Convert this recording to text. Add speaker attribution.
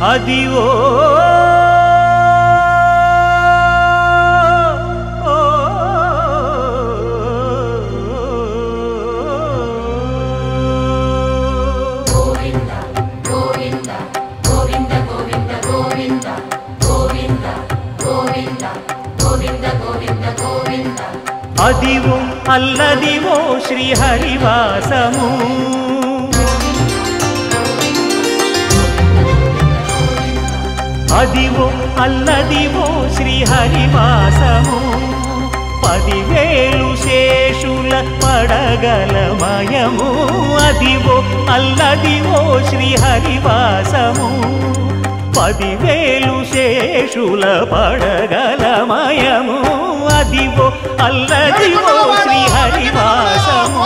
Speaker 1: Adivo Adivo Alladivo శ్రీహరివాసము Adivo Alladivo శ్రీహరివాసము 10,000 శేషుల పడగలమయము Adivo Alladivo శ్రీహరివాసము 10,000 శేషుల పడగలమయము Adivo Alladivo శ్రీహరివాసము